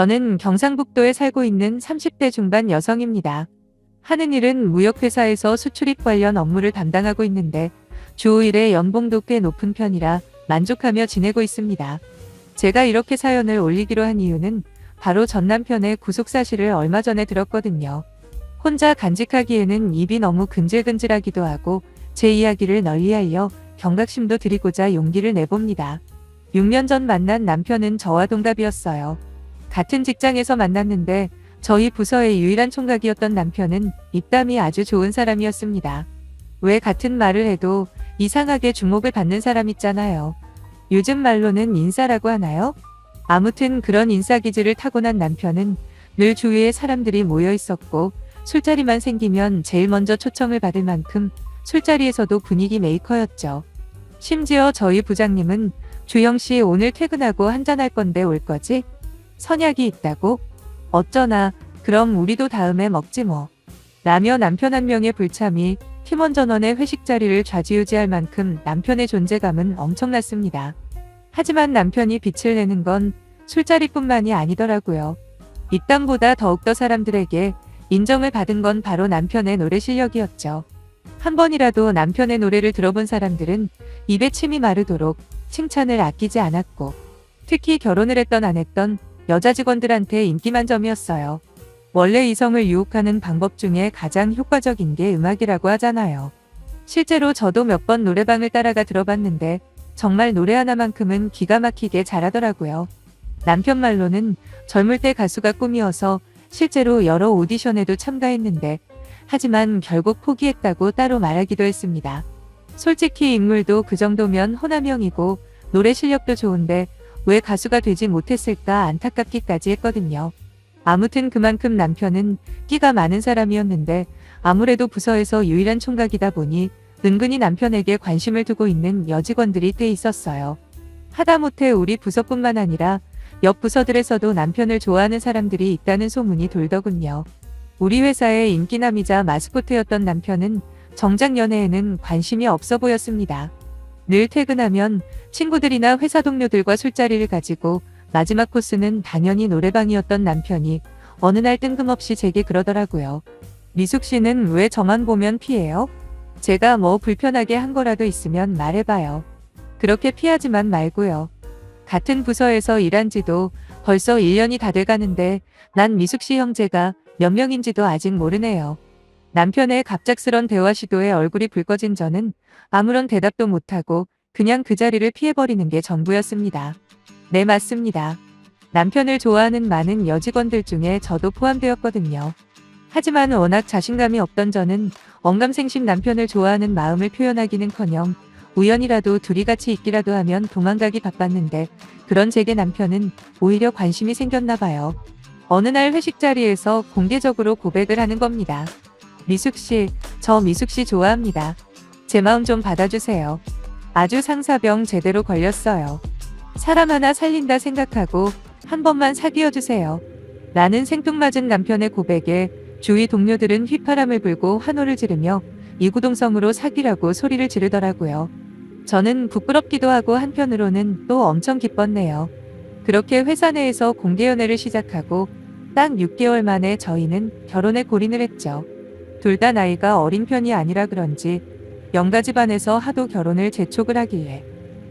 저는 경상북도에 살고 있는 30대 중반 여성입니다. 하는 일은 무역회사에서 수출입 관련 업무를 담당하고 있는데 주 5일에 연봉도 꽤 높은 편이라 만족하며 지내고 있습니다. 제가 이렇게 사연을 올리기로 한 이유는 바로 전 남편의 구속 사실을 얼마 전에 들었거든요. 혼자 간직하기에는 입이 너무 근질근질하기도 하고 제 이야기를 널리 알려 경각심도 드리고자 용기를 내봅니다. 6년 전 만난 남편은 저와 동갑이었어요. 같은 직장에서 만났는데 저희 부서의 유일한 총각이었던 남편은 입담이 아주 좋은 사람이었습니다. 왜 같은 말을 해도 이상하게 주목을 받는 사람 있잖아요. 요즘 말로는 인싸라고 하나요? 아무튼 그런 인싸기질을 타고난 남편은 늘 주위에 사람들이 모여 있었고 술자리만 생기면 제일 먼저 초청을 받을 만큼 술자리에서도 분위기 메이커였죠. 심지어 저희 부장님은 주영씨 오늘 퇴근하고 한잔할 건데 올 거지? 선약이 있다고? 어쩌나 그럼 우리도 다음에 먹지 뭐. 라며 남편 한 명의 불참이 팀원 전원의 회식 자리를 좌지우지할 만큼 남편의 존재감은 엄청났습니다. 하지만 남편이 빛을 내는 건 술자리뿐만이 아니더라고요. 입담보다 더욱더 사람들에게 인정을 받은 건 바로 남편의 노래 실력이었죠. 한 번이라도 남편의 노래를 들어본 사람들은 입에 침이 마르도록 칭찬을 아끼지 않았고 특히 결혼을 했던 안 했던 여자 직원들한테 인기 만점이었어요. 원래 이성을 유혹하는 방법 중에 가장 효과적인 게 음악이라고 하잖아요. 실제로 저도 몇 번 노래방을 따라가 들어봤는데 정말 노래 하나만큼은 기가 막히게 잘하더라고요. 남편 말로는 젊을 때 가수가 꿈이어서 실제로 여러 오디션에도 참가했는데 하지만 결국 포기했다고 따로 말하기도 했습니다. 솔직히 인물도 그 정도면 호남형이고 노래 실력도 좋은데 왜 가수가 되지 못했을까 안타깝기까지 했거든요. 아무튼 그만큼 남편은 끼가 많은 사람이었는데 아무래도 부서에서 유일한 총각이다 보니 은근히 남편에게 관심을 두고 있는 여직원들이 꽤 있었어요. 하다못해 우리 부서뿐만 아니라 옆 부서들에서도 남편을 좋아하는 사람들이 있다는 소문이 돌더군요. 우리 회사의 인기남이자 마스코트였던 남편은 정작 연애에는 관심이 없어 보였습니다. 늘 퇴근하면 친구들이나 회사 동료들과 술자리를 가지고 마지막 코스는 당연히 노래방이었던 남편이 어느 날 뜬금없이 제게 그러더라고요. 미숙 씨는 왜 저만 보면 피해요? 제가 뭐 불편하게 한 거라도 있으면 말해봐요. 그렇게 피하지만 말고요. 같은 부서에서 일한 지도 벌써 1년이 다 돼가는데 난 미숙 씨 형제가 몇 명인지도 아직 모르네요. 남편의 갑작스런 대화 시도에 얼굴이 붉어진 저는 아무런 대답도 못하고 그냥 그 자리를 피해버리는 게 전부였습니다. 네, 맞습니다. 남편을 좋아하는 많은 여직원들 중에 저도 포함되었거든요. 하지만 워낙 자신감이 없던 저는 언감생심 남편을 좋아하는 마음을 표현하기는커녕 우연이라도 둘이 같이 있기라도 하면 도망가기 바빴는데 그런 제게 남편은 오히려 관심이 생겼나 봐요. 어느 날 회식 자리에서 공개적으로 고백을 하는 겁니다. 미숙 씨, 저 미숙 씨 좋아합니다. 제 마음 좀 받아주세요. 아주 상사병 제대로 걸렸어요. 사람 하나 살린다 생각하고 한 번만 사귀어주세요. 라는 생뚱맞은 남편의 고백에 주위 동료들은 휘파람을 불고 환호를 지르며 이구동성으로 사귀라고 소리를 지르더라고요. 저는 부끄럽기도 하고 한편으로는 또 엄청 기뻤네요. 그렇게 회사 내에서 공개 연애를 시작하고 딱 6개월 만에 저희는 결혼에 골인을 했죠. 둘 다 나이가 어린 편이 아니라 그런지 영가 집안에서 하도 결혼을 재촉을 하길래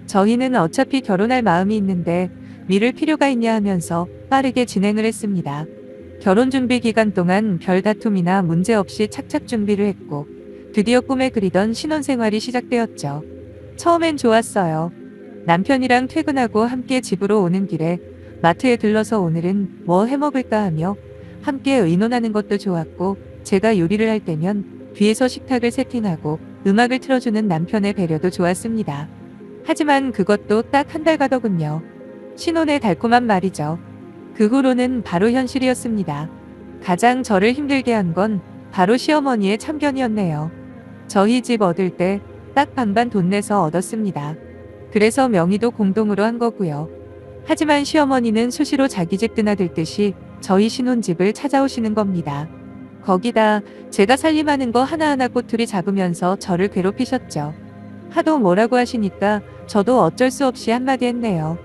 저희는 어차피 결혼할 마음이 있는데 미룰 필요가 있냐 하면서 빠르게 진행을 했습니다. 결혼 준비 기간 동안 별 다툼이나 문제 없이 착착 준비를 했고 드디어 꿈에 그리던 신혼생활이 시작되었죠. 처음엔 좋았어요. 남편이랑 퇴근하고 함께 집으로 오는 길에 마트에 들러서 오늘은 뭐 해먹을까 하며 함께 의논하는 것도 좋았고 제가 요리를 할 때면 뒤에서 식탁을 세팅하고 음악을 틀어주는 남편의 배려도 좋았습니다. 하지만 그것도 딱 한 달 가더군요. 신혼의 달콤한 말이죠. 그 후로는 바로 현실이었습니다. 가장 저를 힘들게 한 건 바로 시어머니의 참견이었네요. 저희 집 얻을 때 딱 반반 돈 내서 얻었습니다. 그래서 명의도 공동으로 한 거고요. 하지만 시어머니는 수시로 자기 집 드나들듯이 저희 신혼집을 찾아오시는 겁니다. 거기다 제가 살림하는 거 하나하나 꼬투리 잡으면서 저를 괴롭히셨죠. 하도 뭐라고 하시니까 저도 어쩔 수 없이 한마디 했네요.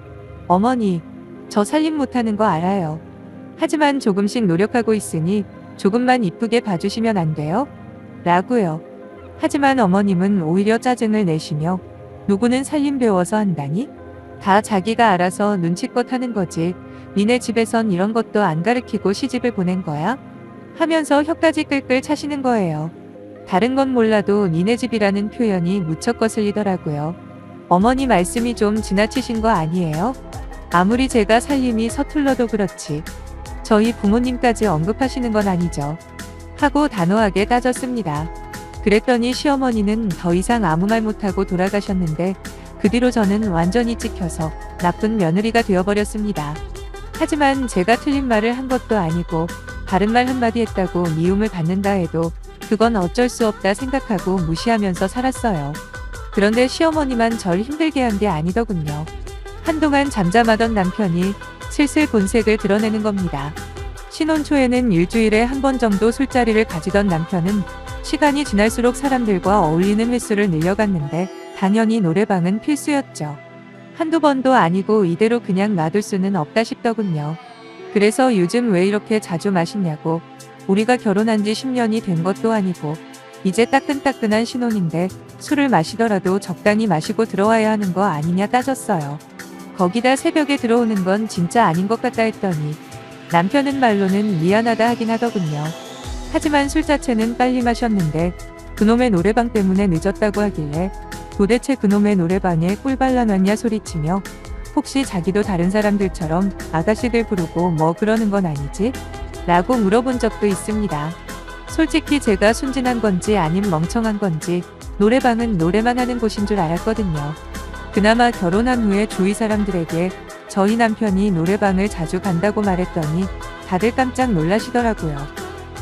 어머니, 저 살림 못하는 거 알아요. 하지만 조금씩 노력하고 있으니 조금만 이쁘게 봐주시면 안 돼요? 라고요. 하지만 어머님은 오히려 짜증을 내시며 누구는 살림 배워서 한다니? 다 자기가 알아서 눈치껏 하는 거지. 니네 집에선 이런 것도 안 가르치고 시집을 보낸 거야? 하면서 혀까지 끌끌 차시는 거예요. 다른 건 몰라도 니네 집이라는 표현이 무척 거슬리더라고요. 어머니 말씀이 좀 지나치신 거 아니에요? 아무리 제가 살림이 서툴러도 그렇지. 저희 부모님까지 언급하시는 건 아니죠. 하고 단호하게 따졌습니다. 그랬더니 시어머니는 더 이상 아무 말 못하고 돌아가셨는데 그 뒤로 저는 완전히 찍혀서 나쁜 며느리가 되어버렸습니다. 하지만 제가 틀린 말을 한 것도 아니고 바른 말 한마디 했다고 미움을 받는다 해도 그건 어쩔 수 없다 생각하고 무시하면서 살았어요. 그런데 시어머니만 절 힘들게 한 게 아니더군요. 한동안 잠잠하던 남편이 슬슬 본색을 드러내는 겁니다. 신혼 초에는 일주일에 한 번 정도 술자리를 가지던 남편은 시간이 지날수록 사람들과 어울리는 횟수를 늘려갔는데 당연히 노래방은 필수였죠. 한두 번도 아니고 이대로 그냥 놔둘 수는 없다 싶더군요. 그래서 요즘 왜 이렇게 자주 마시냐고, 우리가 결혼한 지 10년이 된 것도 아니고 이제 따끈따끈한 신혼인데 술을 마시더라도 적당히 마시고 들어와야 하는 거 아니냐 따졌어요. 거기다 새벽에 들어오는 건 진짜 아닌 것 같다 했더니 남편은 말로는 미안하다 하긴 하더군요. 하지만 술 자체는 빨리 마셨는데 그놈의 노래방 때문에 늦었다고 하길래 도대체 그놈의 노래방에 꿀 발라놨냐 소리치며 혹시 자기도 다른 사람들처럼 아가씨들 부르고 뭐 그러는 건 아니지? 라고 물어본 적도 있습니다. 솔직히 제가 순진한 건지 아님 멍청한 건지 노래방은 노래만 하는 곳인 줄 알았거든요. 그나마 결혼한 후에 주위 사람들에게 저희 남편이 노래방을 자주 간다고 말했더니 다들 깜짝 놀라시더라고요.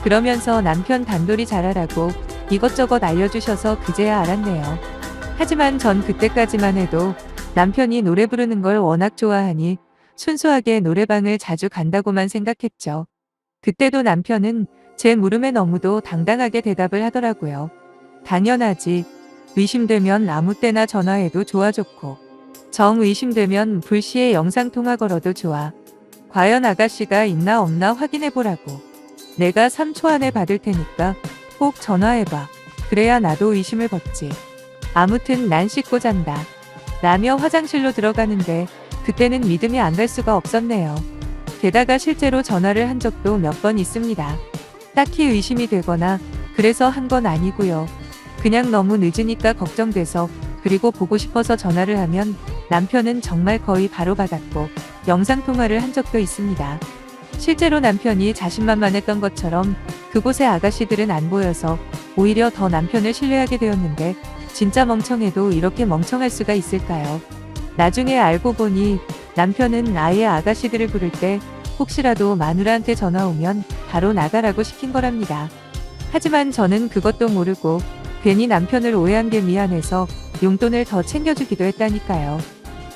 그러면서 남편 단돌이 잘하라고 이것저것 알려주셔서 그제야 알았네요. 하지만 전 그때까지만 해도 남편이 노래 부르는 걸 워낙 좋아하니 순수하게 노래방을 자주 간다고만 생각했죠. 그때도 남편은 제 물음에 너무도 당당하게 대답을 하더라고요. 당연하지. 의심되면 아무 때나 전화해도 좋아 좋고 정 의심되면 불시에 영상통화 걸어도 좋아. 과연 아가씨가 있나 없나 확인해보라고. 내가 3초 안에 받을 테니까 꼭 전화해봐. 그래야 나도 의심을 벗지. 아무튼 난 씻고 잔다. 라며 화장실로 들어가는데 그때는 믿음이 안 갈 수가 없었네요. 게다가 실제로 전화를 한 적도 몇 번 있습니다. 딱히 의심이 되거나 그래서 한 건 아니고요. 그냥 너무 늦으니까 걱정돼서, 그리고 보고 싶어서 전화를 하면 남편은 정말 거의 바로 받았고 영상통화를 한 적도 있습니다. 실제로 남편이 자신만만했던 것처럼 그곳의 아가씨들은 안 보여서 오히려 더 남편을 신뢰하게 되었는데 진짜 멍청해도 이렇게 멍청할 수가 있을까요? 나중에 알고 보니 남편은 아예 아가씨들을 부를 때 혹시라도 마누라한테 전화 오면 바로 나가라고 시킨 거랍니다. 하지만 저는 그것도 모르고 괜히 남편을 오해한 게 미안해서 용돈을 더 챙겨주기도 했다니까요.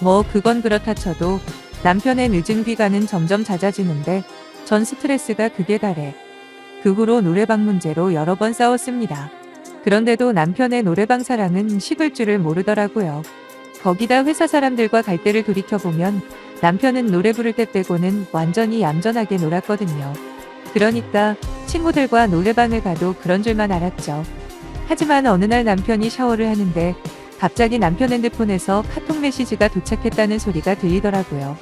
뭐 그건 그렇다 쳐도 남편의 늦은 귀가는 점점 잦아지는데 전 스트레스가 극에 달해 그 후로 노래방 문제로 여러 번 싸웠습니다. 그런데도 남편의 노래방 사랑은 식을 줄을 모르더라고요. 거기다 회사 사람들과 갈 때를 돌이켜보면 남편은 노래 부를 때 빼고는 완전히 얌전하게 놀았거든요. 그러니까 친구들과 노래방을 가도 그런 줄만 알았죠. 하지만 어느 날 남편이 샤워를 하는데 갑자기 남편 핸드폰에서 카톡 메시지가 도착했다는 소리가 들리더라고요.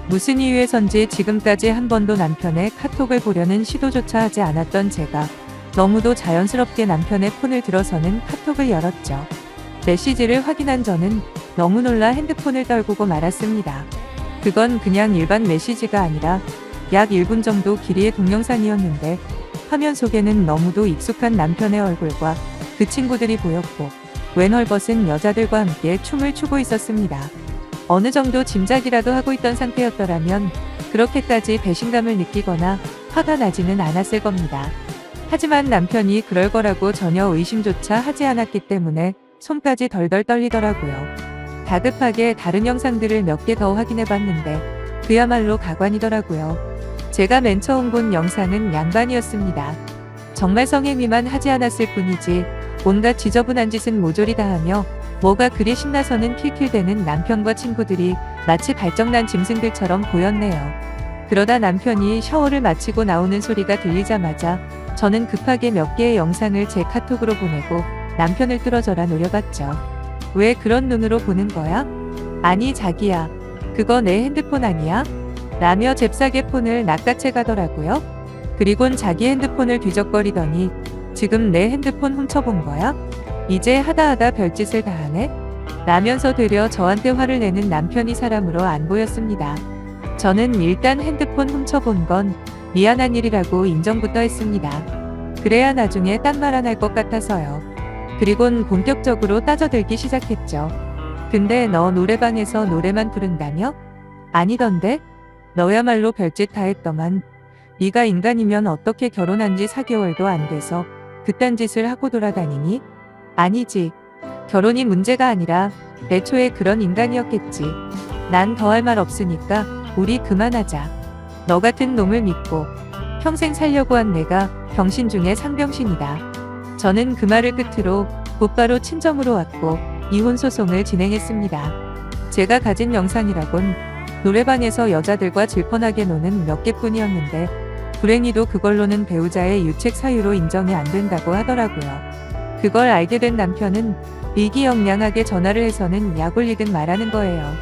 무슨 이유에선지 지금까지 한 번도 남편의 카톡을 보려는 시도조차 하지 않았던 제가 너무도 자연스럽게 남편의 폰을 들어서는 카톡을 열었죠. 메시지를 확인한 저는 너무 놀라 핸드폰을 떨구고 말았습니다. 그건 그냥 일반 메시지가 아니라 약 1분 정도 길이의 동영상이었는데 화면 속에는 너무도 익숙한 남편의 얼굴과 그 친구들이 보였고 웬 헐벗은 여자들과 함께 춤을 추고 있었습니다. 어느 정도 짐작이라도 하고 있던 상태였더라면 그렇게까지 배신감을 느끼거나 화가 나지는 않았을 겁니다. 하지만 남편이 그럴 거라고 전혀 의심조차 하지 않았기 때문에 손까지 덜덜 떨리더라고요. 다급하게 다른 영상들을 몇 개 더 확인해 봤는데 그야말로 가관이더라고요. 제가 맨 처음 본 영상은 양반이었습니다. 정말 성행위만 하지 않았을 뿐이지 온갖 지저분한 짓은 모조리 다 하며 뭐가 그리 신나서는 킬킬대는 남편과 친구들이 마치 발정난 짐승들처럼 보였네요. 그러다 남편이 샤워를 마치고 나오는 소리가 들리자마자 저는 급하게 몇 개의 영상을 제 카톡으로 보내고 남편을 뚫어져라 노려봤죠. 왜 그런 눈으로 보는 거야? 아니 자기야, 그거 내 핸드폰 아니야? 라며 잽싸게 폰을 낚아채 가더라고요. 그리곤 자기 핸드폰을 뒤적거리더니 지금 내 핸드폰 훔쳐본 거야? 이제 하다 별짓을 다 하네? 라면서 되려 저한테 화를 내는 남편이 사람으로 안 보였습니다. 저는 일단 핸드폰 훔쳐본 건 미안한 일이라고 인정부터 했습니다. 그래야 나중에 딴 말 안 할 것 같아서요. 그리곤 본격적으로 따져들기 시작했죠. 근데 너 노래방에서 노래만 부른다며? 아니던데? 너야말로 별짓 다 했더만. 네가 인간이면 어떻게 결혼한 지 4개월도 안 돼서 그딴 짓을 하고 돌아다니니? 아니지. 결혼이 문제가 아니라 애초에 그런 인간이었겠지. 난 더 할 말 없으니까 우리 그만하자. 너 같은 놈을 믿고 평생 살려고 한 내가 병신 중에 상병신이다. 저는 그 말을 끝으로 곧바로 친정으로 왔고 이혼 소송을 진행했습니다. 제가 가진 영상이라곤 노래방에서 여자들과 질펀하게 노는 몇 개뿐이었는데 불행히도 그걸로는 배우자의 유책 사유로 인정이 안 된다고 하더라고요. 그걸 알게 된 남편은 의기영양하게 전화를 해서는 약 올리듯 말하는 거예요.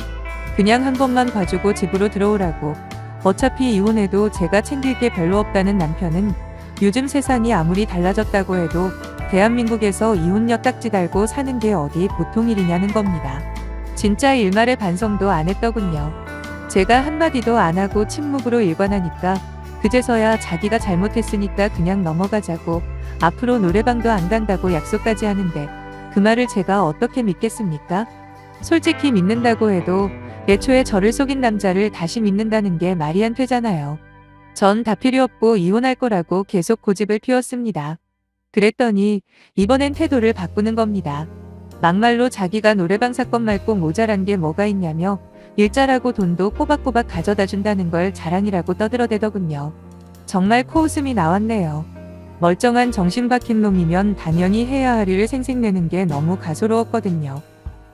그냥 한 번만 봐주고 집으로 들어오라고. 어차피 이혼해도 제가 챙길 게 별로 없다는 남편은 요즘 세상이 아무리 달라졌다고 해도 대한민국에서 이혼녀 딱지 달고 사는 게 어디 보통 일이냐는 겁니다. 진짜 일말의 반성도 안 했더군요. 제가 한마디도 안 하고 침묵으로 일관하니까 그제서야 자기가 잘못했으니까 그냥 넘어가자고 앞으로 노래방도 안 간다고 약속까지 하는데 그 말을 제가 어떻게 믿겠습니까? 솔직히 믿는다고 해도 애초에 저를 속인 남자를 다시 믿는다는 게 말이 안 되잖아요. 전 다 필요 없고 이혼할 거라고 계속 고집을 피웠습니다. 그랬더니 이번엔 태도를 바꾸는 겁니다. 막말로 자기가 노래방 사건 말고 모자란 게 뭐가 있냐며 일자라고 돈도 꼬박꼬박 가져다 준다는 걸 자랑이라고 떠들어대더군요. 정말 코웃음이 나왔네요. 멀쩡한 정신 박힌 놈이면 당연히 해야 할 일을 생색내는 게 너무 가소로웠거든요.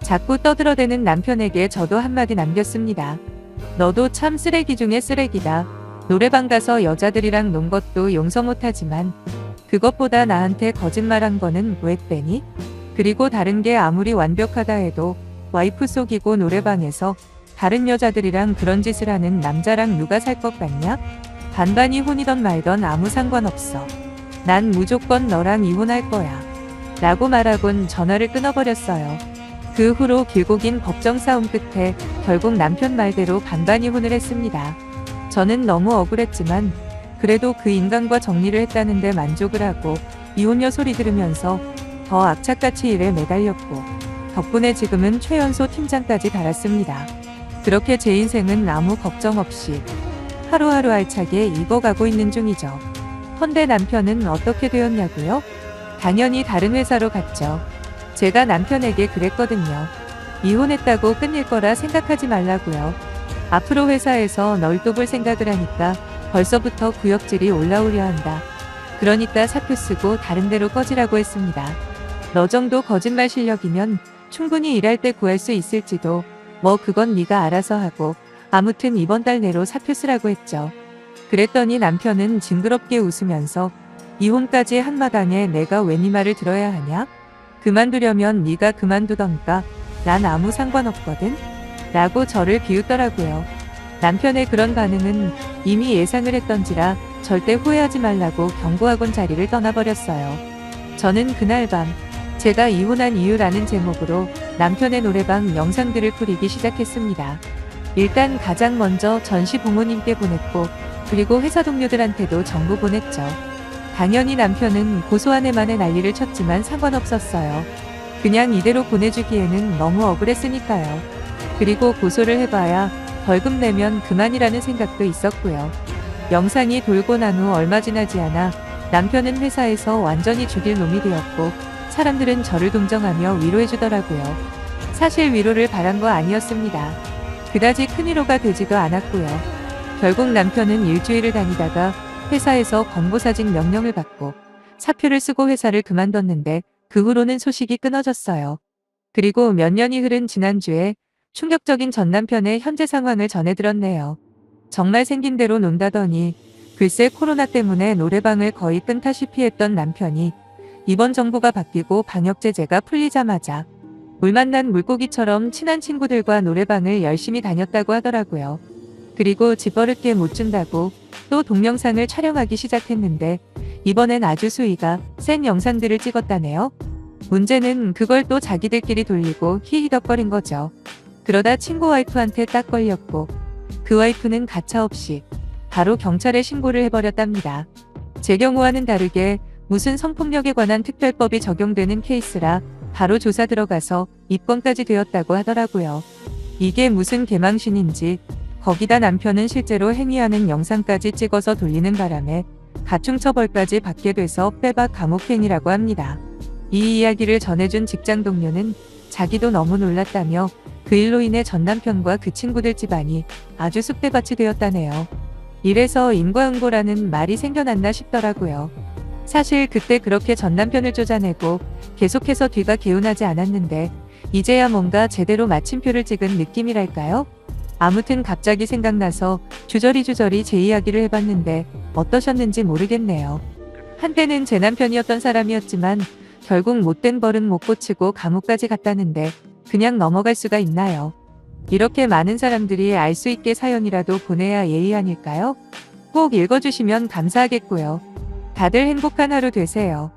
자꾸 떠들어대는 남편에게 저도 한마디 남겼습니다. 너도 참 쓰레기 중에 쓰레기다. 노래방 가서 여자들이랑 논 것도 용서 못하지만 그것보다 나한테 거짓말한 거는 왜 빼니? 그리고 다른 게 아무리 완벽하다 해도 와이프 속이고 노래방에서 다른 여자들이랑 그런 짓을 하는 남자랑 누가 살 것 같냐? 반반이 혼이던 말던 아무 상관없어. 난 무조건 너랑 이혼할 거야. 라고 말하곤 전화를 끊어버렸어요. 그 후로 길고 긴 법정 싸움 끝에 결국 남편 말대로 반반 이혼을 했습니다. 저는 너무 억울했지만 그래도 그 인간과 정리를 했다는데 만족을 하고 이혼녀 소리 들으면서 더 악착같이 일에 매달렸고 덕분에 지금은 최연소 팀장까지 달았습니다. 그렇게 제 인생은 아무 걱정 없이 하루하루 알차게 익어가고 있는 중이죠. 헌데 남편은 어떻게 되었냐고요? 당연히 다른 회사로 갔죠. 제가 남편에게 그랬거든요. 이혼했다고 끝낼 거라 생각하지 말라고요. 앞으로 회사에서 널 또 볼 생각을 하니까 벌써부터 구역질이 올라오려 한다. 그러니까 사표 쓰고 다른 데로 꺼지라고 했습니다. 너 정도 거짓말 실력이면 충분히 일할 때 구할 수 있을지도. 뭐 그건 네가 알아서 하고 아무튼 이번 달 내로 사표 쓰라고 했죠. 그랬더니 남편은 징그럽게 웃으면서 이혼까지 한마당에 내가 왜 네 말을 들어야 하냐? 그만두려면 네가 그만두던가. 난 아무 상관없거든. 라고 저를 비웃더라고요. 남편의 그런 반응은 이미 예상을 했던지라 절대 후회하지 말라고 경고하곤 자리를 떠나버렸어요. 저는 그날 밤 제가 이혼한 이유라는 제목으로 남편의 노래방 영상들을 뿌리기 시작했습니다. 일단 가장 먼저 전시 부모님께 보냈고 그리고 회사 동료들한테도 전부 보냈죠. 당연히 남편은 고소한 애만의 난리를 쳤지만 상관없었어요. 그냥 이대로 보내주기에는 너무 억울했으니까요. 그리고 고소를 해봐야 벌금 내면 그만이라는 생각도 있었고요. 영상이 돌고 난 후 얼마 지나지 않아 남편은 회사에서 완전히 죽일 놈이 되었고 사람들은 저를 동정하며 위로해주더라고요. 사실 위로를 바란 거 아니었습니다. 그다지 큰 위로가 되지도 않았고요. 결국 남편은 일주일을 다니다가 회사에서 권고사직 명령을 받고 사표를 쓰고 회사를 그만뒀는데 그 후로는 소식이 끊어졌어요. 그리고 몇 년이 흐른 지난주에 충격적인 전 남편의 현재 상황을 전해들었네요. 정말 생긴 대로 논다더니 글쎄 코로나 때문에 노래방을 거의 끈다시피 했던 남편이 이번 정부가 바뀌고 방역 제재가 풀리자마자 물 만난 물고기처럼 친한 친구들과 노래방을 열심히 다녔다고 하더라고요. 그리고 집버릇게 못 준다고 또 동영상을 촬영하기 시작했는데 이번엔 아주 수위가 센 영상들을 찍었다네요. 문제는 그걸 또 자기들끼리 돌리고 히히덕거린 거죠. 그러다 친구 와이프한테 딱 걸렸고 그 와이프는 가차없이 바로 경찰에 신고를 해버렸답니다. 제 경우와는 다르게 무슨 성폭력에 관한 특별법이 적용되는 케이스라 바로 조사 들어가서 입건까지 되었다고 하더라고요. 이게 무슨 개망신인지 거기다 남편은 실제로 행위하는 영상까지 찍어서 돌리는 바람에 가중처벌까지 받게 돼서 빼박 감옥행이라고 합니다. 이 이야기를 전해준 직장 동료는 자기도 너무 놀랐다며 그 일로 인해 전 남편과 그 친구들 집안이 아주 쑥대밭이 되었다네요. 이래서 인과응보라는 말이 생겨났나 싶더라고요. 사실 그때 그렇게 전 남편을 쫓아내고 계속해서 뒤가 개운하지 않았는데 이제야 뭔가 제대로 마침표를 찍은 느낌이랄까요? 아무튼 갑자기 생각나서 주저리 제 이야기를 해봤는데 어떠셨는지 모르겠네요. 한때는 제 남편이었던 사람이었지만 결국 못된 버릇 못 고치고 감옥까지 갔다는데 그냥 넘어갈 수가 있나요? 이렇게 많은 사람들이 알 수 있게 사연이라도 보내야 예의 아닐까요? 꼭 읽어주시면 감사하겠고요. 다들 행복한 하루 되세요.